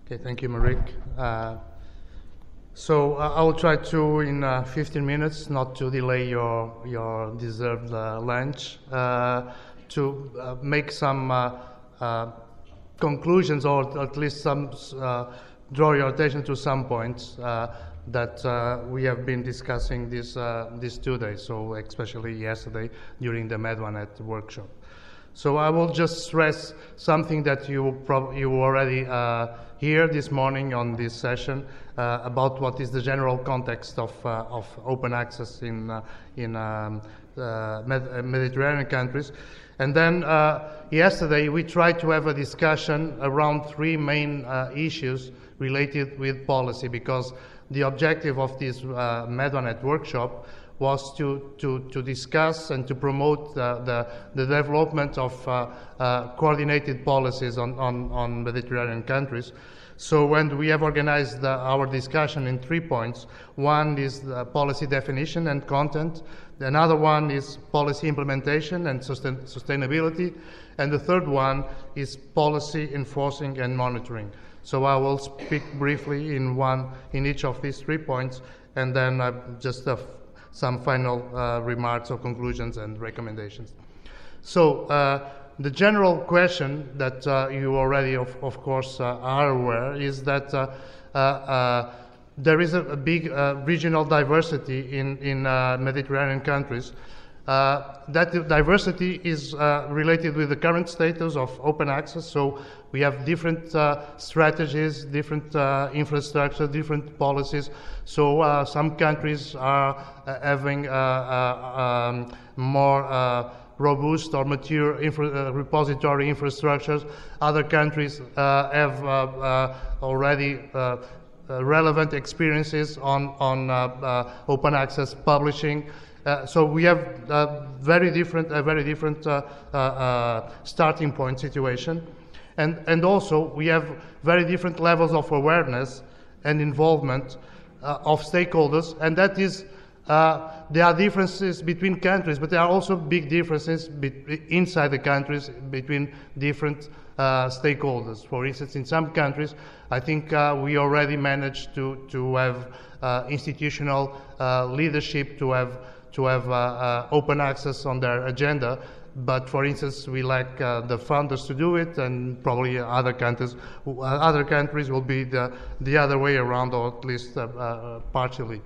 Okay, thank you, Marik. I will try to, in 15 minutes, not to delay your deserved lunch, to make some conclusions, or at least some draw your attention to some points that we have been discussing these 2 days, so especially yesterday during the MedOANET workshop. So I will just stress something that you already hear this morning on this session about what is the general context of open access in Mediterranean countries. And then yesterday we tried to have a discussion around 3 main issues related with policy, because the objective of this MedOANET workshop was to discuss and to promote the development of coordinated policies on Mediterranean countries. So when we have organized our discussion in 3 points, one is the policy definition and content, another one is policy implementation and sustainability, and the third one is policy enforcing and monitoring. So I will speak briefly in each of these 3 points, and then just some final remarks or conclusions and recommendations. So the general question that you already, of course, are aware is that there is a big regional diversity in Mediterranean countries. That diversity is related with the current status of open access. So we have different strategies, different infrastructure, different policies. So some countries are having more robust or mature repository infrastructures. Other countries have already relevant experiences on open access publishing. So we have a very different starting point situation, and also we have very different levels of awareness and involvement of stakeholders, and that is there are differences between countries, but there are also big differences inside the countries between different stakeholders. For instance, in some countries, I think we already managed to have institutional leadership to have open access on their agenda, but for instance, we lack the funders to do it, and probably other countries will be the other way around, or at least partially.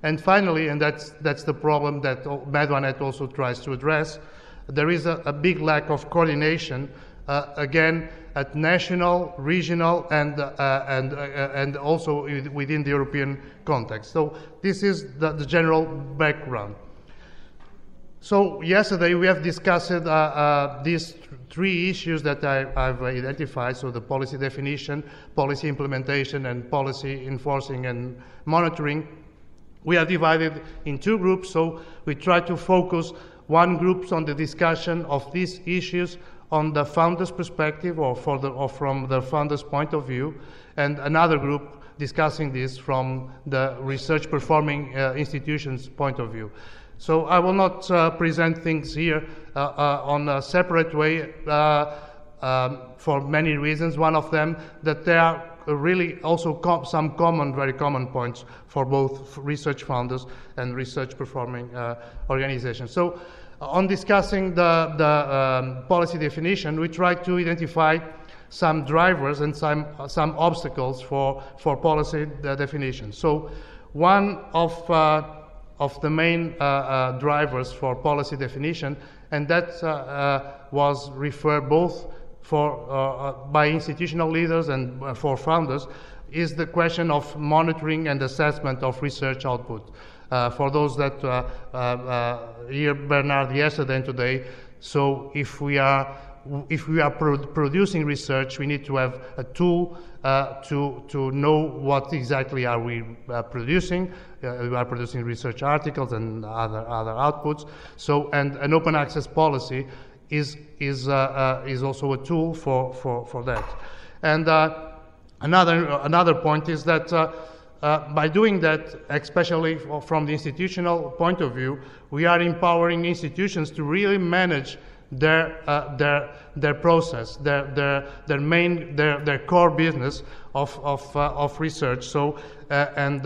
And finally, and that's the problem that MedOANET also tries to address, there is a big lack of coordination, again, at national, regional, and also within the European context. So this is the general background. So yesterday we have discussed these 3 issues that I've identified, so the policy definition, policy implementation, and policy enforcing and monitoring. We are divided in 2 groups, so we try to focus one group on the discussion of these issues on the founder's perspective, or from the founder's point of view, and another group discussing this from the research performing institutions' point of view. So I will not present things here on a separate way for many reasons. One of them, that there are really also some very common points for both research founders and research performing organizations. So on discussing the policy definition, we try to identify some drivers and some obstacles for policy definition. So one of the main drivers for policy definition, and that was referred both by institutional leaders and for founders, is the question of monitoring and assessment of research output. For those that hear Bernard yesterday and today, so if we are producing research, we need to have a tool to know what exactly are we producing. We are producing research articles and other outputs. So, and an open access policy is also a tool for that. And another point is that by doing that, especially from the institutional point of view, we are empowering institutions to really manage their process, their core business of research. So and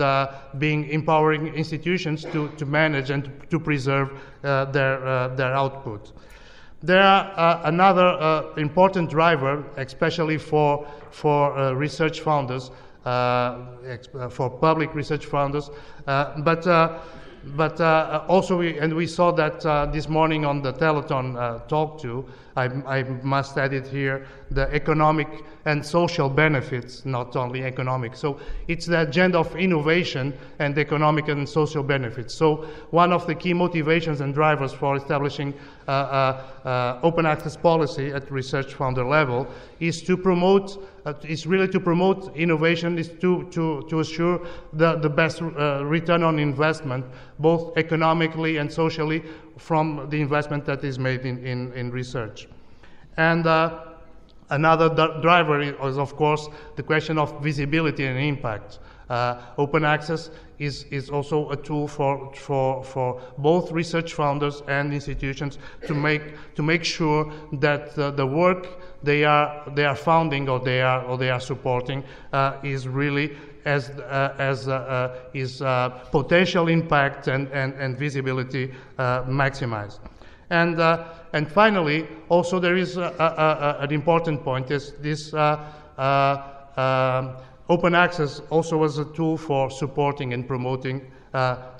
being empowering institutions to manage and to preserve their output. There are another important driver, especially for research founders, for public research founders, but also we saw that this morning on the telethon talk too. I must add it here, the economic and social benefits, not only economic. So it's the agenda of innovation and economic and social benefits. So one of the key motivations and drivers for establishing open access policy at research founder level is to promote, is really to promote innovation, is to assure the best return on investment, both economically and socially, from the investment that is made in research. And another driver is, of course, the question of visibility and impact. Open access is also a tool for both research founders and institutions to make sure that the work they are founding or they are supporting is really as potential impact and visibility maximized. And finally, also there is an important point, is this open access also as a tool for supporting and promoting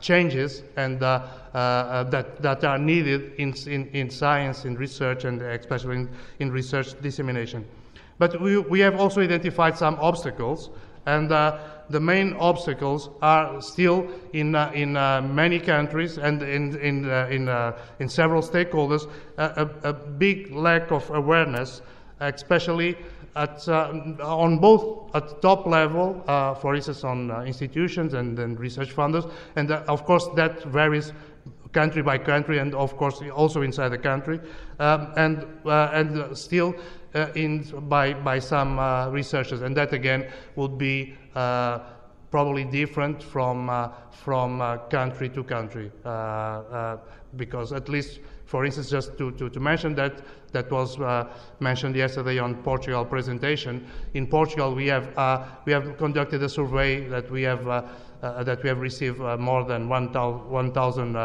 changes and that are needed in science, in research, and especially in research dissemination. But we have also identified some obstacles, and the main obstacles are still in many countries and in several stakeholders a big lack of awareness, especially on both at top level, for instance, on institutions and research funders, and of course that varies country by country, and of course also inside the country, and still by some researchers, and that again would be probably different from country to country, because at least, for instance, just to mention that was mentioned yesterday on Portugal presentation. In Portugal, we have conducted a survey that we have received more than 1,000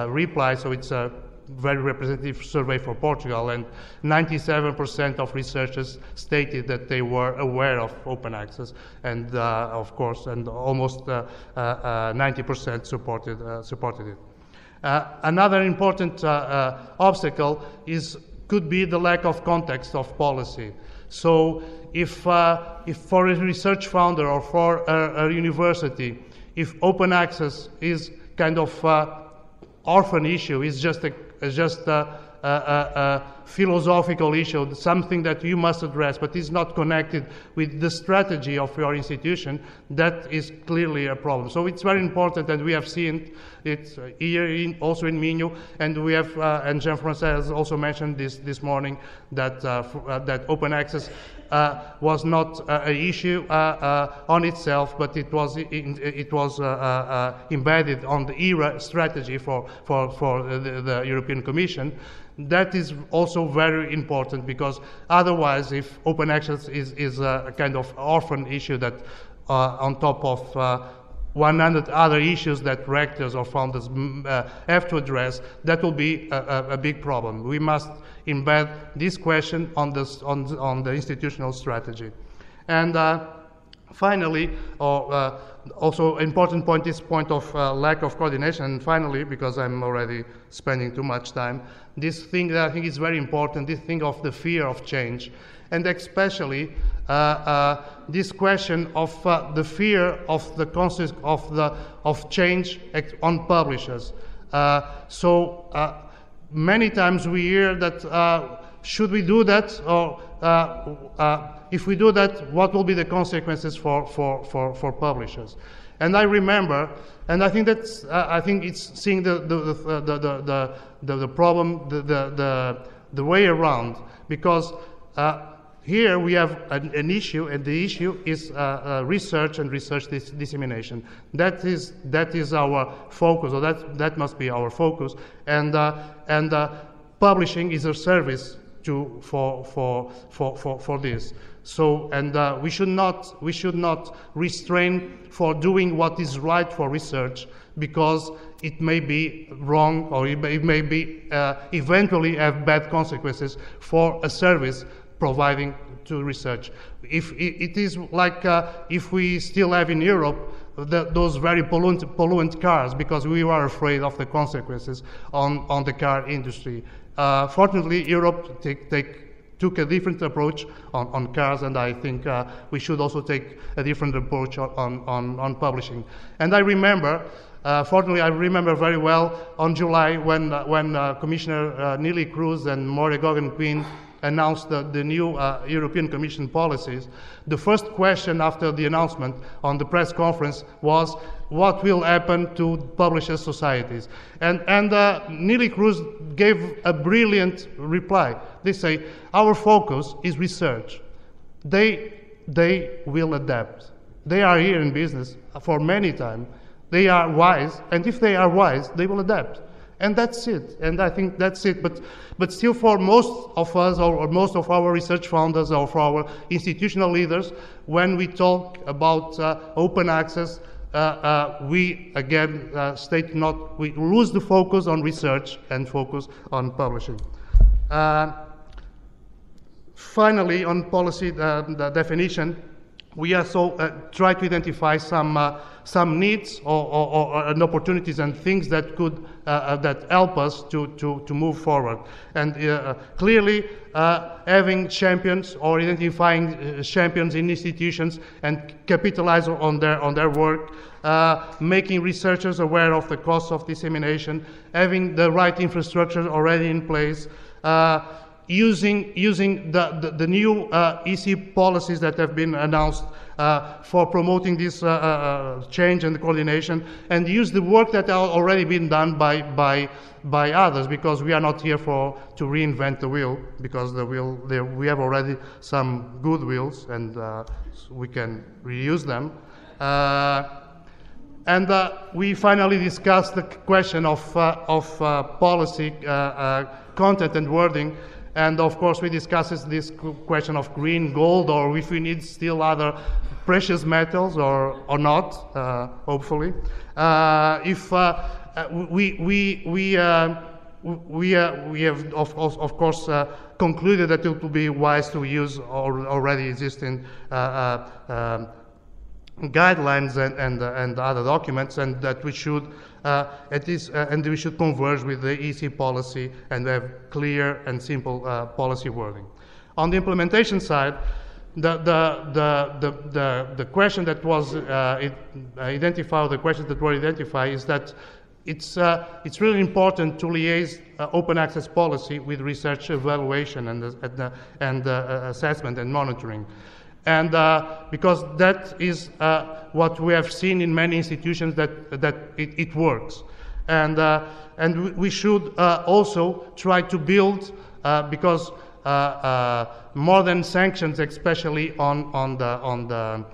replies. So it's a very representative survey for Portugal, and 97% of researchers stated that they were aware of open access, and of course, and almost 90% supported it. Another important obstacle could be the lack of context of policy. So if for a research founder or for a university, if open access is kind of orphan issue, is just a philosophical issue, something that you must address, but is not connected with the strategy of your institution, that is clearly a problem. So it's very important, and we have seen it here also in Minho, and we have, and Jean-François has also mentioned this morning, that that open access was not an issue on itself, but it was embedded on the ERA strategy for the European Commission. That is also very important, because otherwise, if open access is a kind of orphan issue that on top of 100 other issues that rectors or founders have to address, that will be a big problem. We must embed this question on the institutional strategy. And finally, also important point is point of lack of coordination. And finally, because I'm already spending too much time, this thing that I think is very important, this thing of the fear of change, and especially this question of the fear of the concept of change on publishers. So many times we hear that should we do that, or if we do that, what will be the consequences for publishers? And I remember, and I think that's I think it's seeing the problem the way around, because here we have an issue, and the issue is research and research dissemination. That is our focus, or that must be our focus. And publishing is a service for this. So, and we should not restrain for doing what is right for research, because it may be wrong, or it may be eventually have bad consequences for a service providing to research. If it is like if we still have in Europe those very pollutant cars, because we were afraid of the consequences on the car industry. Fortunately, Europe took a different approach on cars, and I think we should also take a different approach on publishing. And I remember, fortunately, I remember very well on July when Commissioner Neelie Kroes and Moira Guggen-Quinn announced the new European Commission policies. The first question after the announcement on the press conference was, what will happen to publishers' societies? And Neelie Kroes gave a brilliant reply. They say, our focus is research. They will adapt. They are here in business for many time. They are wise, and if they are wise, they will adapt. And that's it. And I think that's it. But still, for most of us, or most of our research founders, or for our institutional leaders, when we talk about open access, we again we lose the focus on research and focus on publishing. Finally, on policy the definition, we also try to identify some needs or opportunities and things that could that help us to move forward. And clearly, having champions or identifying champions in institutions and capitalize on their work, making researchers aware of the costs of dissemination, having the right infrastructure already in place. Using the new EC policies that have been announced for promoting this change and coordination, and use the work that has already been done by others, because we are not here to reinvent the wheel, because we have already some good wheels, and we can reuse them. And we finally discussed the question of policy content and wording. And of course, we discussed this question of green, gold, or if we need still other precious metals or not. Hopefully, if we have of course concluded that it would be wise to use already existing guidelines and other documents, and that we should and we should converge with the EC policy and have clear and simple policy wording. On the implementation side, the question that was identified, the questions that were identified, is that it's really important to liaise open access policy with research evaluation and assessment and monitoring. And because that is what we have seen in many institutions, that it works. And we should also try to build, because more than sanctions, especially on the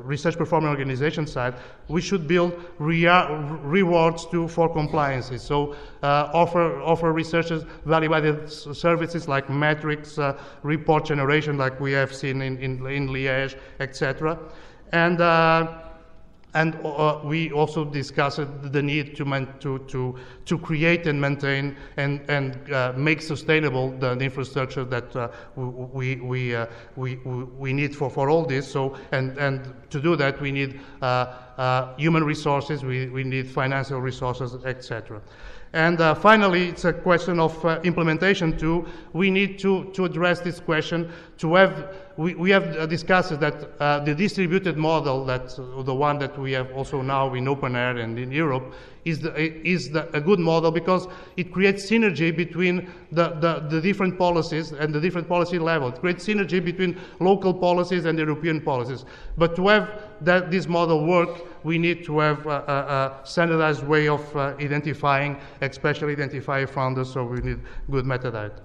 research performing organization side, we should build rewards for compliances. So offer researchers value-added services like metrics, report generation, like we have seen in Liège, etc. And we also discussed the need to create and maintain and make sustainable the infrastructure that we need for all this. So and to do that, we need human resources, we need financial resources, etc. And finally, it's a question of implementation too. We need to address this question. We have discussed that the distributed model, that the one that we have also now in open air and in Europe, is a good model, because it creates synergy between the different policies and the different policy levels. It creates synergy between local policies and European policies. But to have this model work, we need to have a standardized way of identifying, especially identifying founders, so we need good metadata.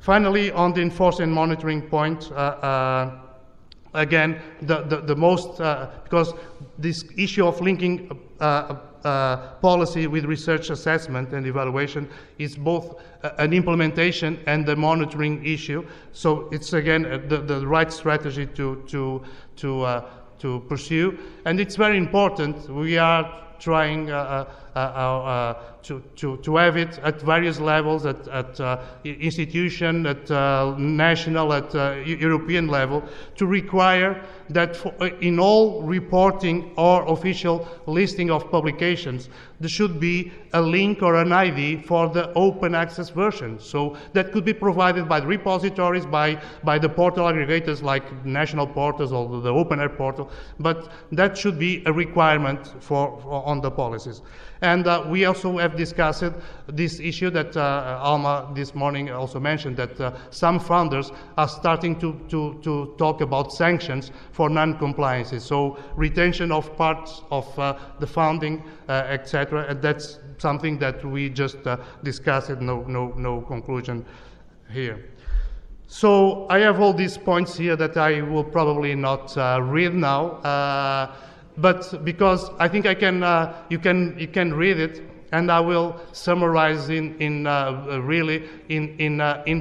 Finally, on the enforcement and monitoring point, again, the most, because this issue of linking policy with research assessment and evaluation is both an implementation and a monitoring issue. So it's again the right strategy to pursue, and it's very important. We are trying to have it at various levels, at institution, at national, at European level, to require that in all reporting or official listing of publications, there should be a link or an ID for the open access version. So that could be provided by the repositories, by the portal aggregators like national portals or the open air portal, but that should be a requirement on the policies. And we also have discussed this issue that Alma this morning also mentioned, that some funders are starting to talk about sanctions for non-compliances, so retention of parts of the funding, etc. And that's something that we just discussed, no conclusion here. So I have all these points here that I will probably not read now, but because I think I can, you can read it, and I will summarize in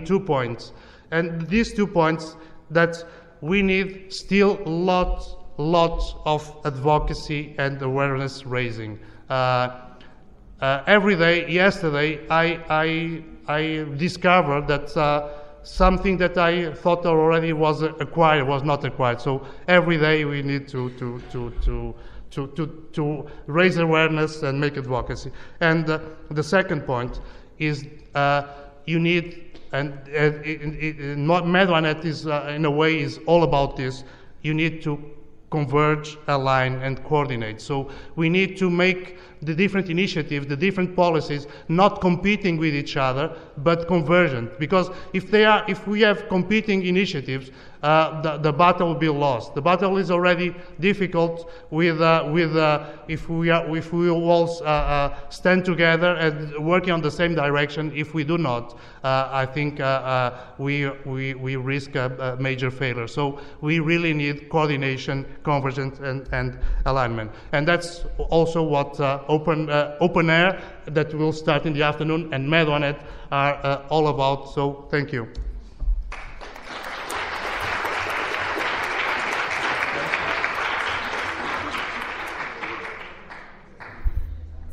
2 points. And these 2 points, that we need still lots of advocacy and awareness raising. Every day, yesterday, I discovered that something that I thought already was acquired was not acquired. So every day we need to raise awareness and make advocacy. And the second point is you need, and MedOANET is in a way is all about this. You need to converge, align, and coordinate. So we need to make the different initiatives, the different policies, not competing with each other, but convergent. Because if we have competing initiatives, the battle will be lost. The battle is already difficult if we all stand together and working on the same direction. If we do not, I think we risk a major failure. So we really need coordination, convergence, and alignment. And that's also what open air that will start in the afternoon and MedOANET are all about. So thank you.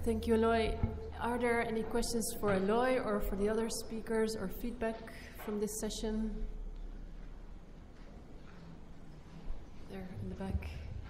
Thank you, Eloy. Are there any questions for Eloy or for the other speakers, or feedback from this session? There in the back.